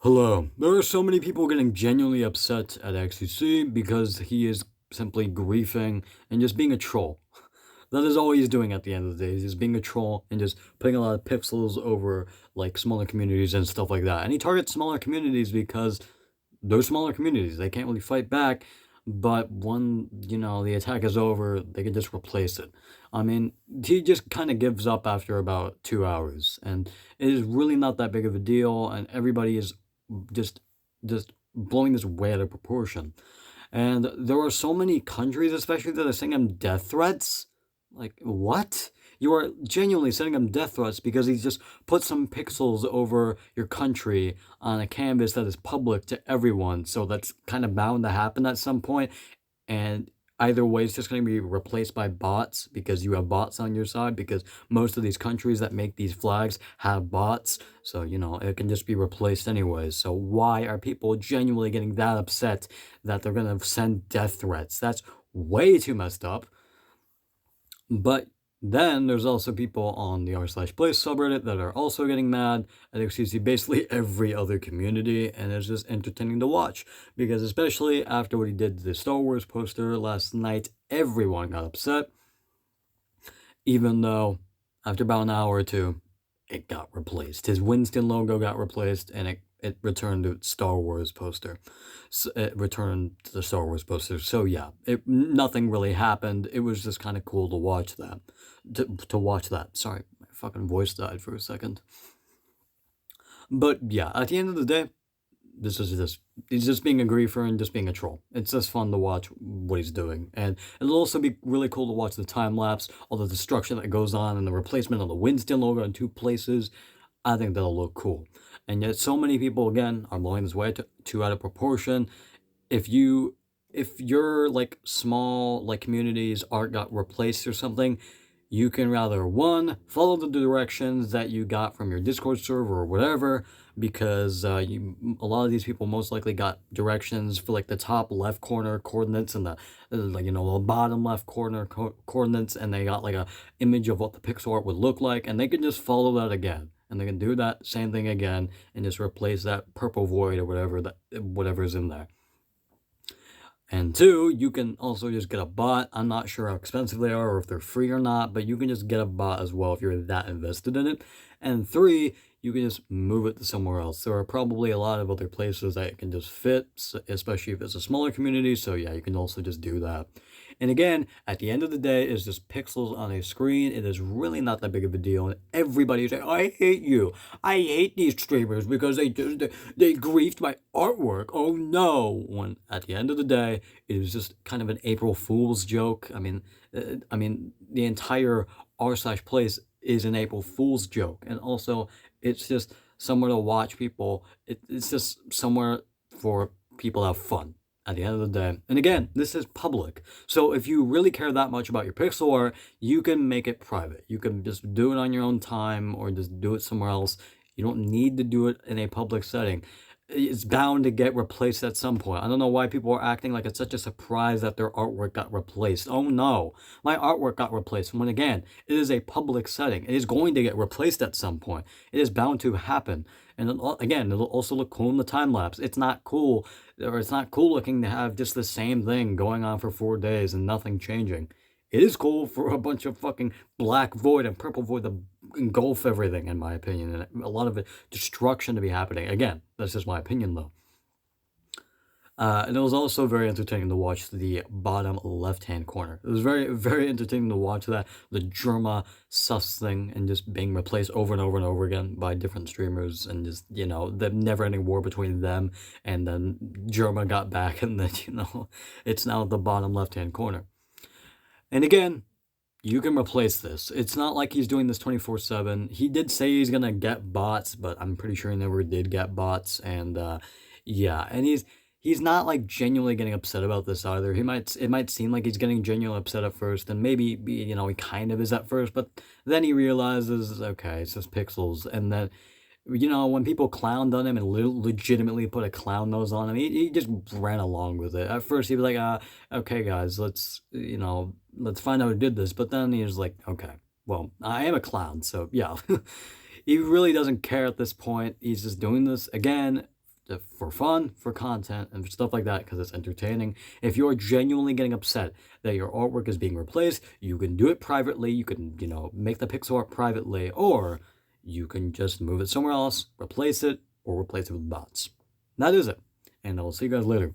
Hello. There are so many people getting genuinely upset at XCC because he is simply griefing and just being a troll. That is all he's doing at the end of the day. He's just being a troll and just putting a lot of pixels over like smaller communities and stuff like that. And he targets smaller communities because they're smaller communities. They can't really fight back. But when, the attack is over, they can just replace it. I mean, he just kind of gives up after about 2 hours. And it is really not that big of a deal. And everybody is just just blowing this way out of proportion. And there are so many countries, especially that are sending him death threats. Like, what? You are genuinely sending him death threats because he's just put some pixels over your country on a canvas that is public to everyone. So that's kind of bound to happen at some point. And either way, it's just going to be replaced by bots because you have bots on your side, because most of these countries that make these flags have bots. So, it can just be replaced anyways. So why are people genuinely getting that upset that they're going to send death threats? That's way too messed up. But then there's also people on the r/place subreddit that are also getting mad at XCC, basically every other community, and it's just entertaining to watch. Because especially after what he did to the Star Wars poster last night, everyone got upset. Even though after about an hour or two, it got replaced. His Winston logo got replaced, and it returned to Star Wars poster. So it returned to the Star Wars poster. So yeah, nothing really happened. It was just kind of cool to watch that. To watch that. Sorry, my fucking voice died for a second. But yeah, at the end of the day, this is just he's just being a griefer and just being a troll. It's just fun to watch what he's doing, and it'll also be really cool to watch the time lapse, all the destruction that goes on, and the replacement of the Winston logo in two places. I think that'll look cool. And yet, so many people again are blowing this way too out of proportion. If your like small like communities art got replaced or something, you can rather one follow the directions that you got from your Discord server or whatever, because a lot of these people most likely got directions for like the top left corner coordinates and the the bottom left corner coordinates, and they got like a image of what the pixel art would look like, and they can just follow that again, and they can do that same thing again and just replace that purple void or whatever's in there. And two, you can also just get a bot. I'm not sure how expensive they are or if they're free or not, but you can just get a bot as well if you're that invested in it. And three, you can just move it to somewhere else. There are probably a lot of other places that it can just fit, especially if it's a smaller community. So yeah, you can also just do that. And again, at the end of the day, it's just pixels on a screen. It is really not that big of a deal. And everybody's like, I hate you. I hate these streamers because they griefed my artwork. Oh no. When at the end of the day, it was just kind of an April Fool's joke. The entire r/place is an April Fool's joke. And also, it's just somewhere to watch people. It's just somewhere for people to have fun at the end of the day. And again, this is public. So if you really care that much about your pixel art, you can make it private. You can just do it on your own time or just do it somewhere else. You don't need to do it in a public setting. It's bound to get replaced at some point. I don't know why people are acting like it's such a surprise that their artwork got replaced. Oh no, my artwork got replaced. When again, it is a public setting. It is going to get replaced at some point. It is bound to happen. And again, it'll also look cool in the time lapse. It's not cool, or it's not cool looking to have just the same thing going on for 4 days and nothing changing. It is cool for a bunch of fucking black void and purple void to engulf everything, in my opinion, and a lot of it destruction to be happening. Again, that's just my opinion, though. And it was also very entertaining to watch the bottom left-hand corner. It was very, very entertaining to watch that, the Jerma sus thing, and just being replaced over and over and over again by different streamers, and just, the never-ending war between them, and then Jerma got back, and then, it's now the bottom left-hand corner. And again, you can replace this. It's not like he's doing this 24/7. He did say he's gonna get bots, but I'm pretty sure he never did get bots. And yeah, and he's not like genuinely getting upset about this either. It might seem like he's getting genuinely upset at first, and maybe he kind of is at first, but then he realizes, okay, it's just pixels, and then when people clowned on him and legitimately put a clown nose on him, he just ran along with it. At first, he was like, okay, guys, let's find out who did this. But then he was like, okay, well, I am a clown, so yeah. He really doesn't care at this point. He's just doing this, again, for fun, for content, and stuff like that because it's entertaining. If you're genuinely getting upset that your artwork is being replaced, you can do it privately. You can, make the pixel art privately, or you can just move it somewhere else, replace it, or replace it with bots. That is it. And I'll see you guys later.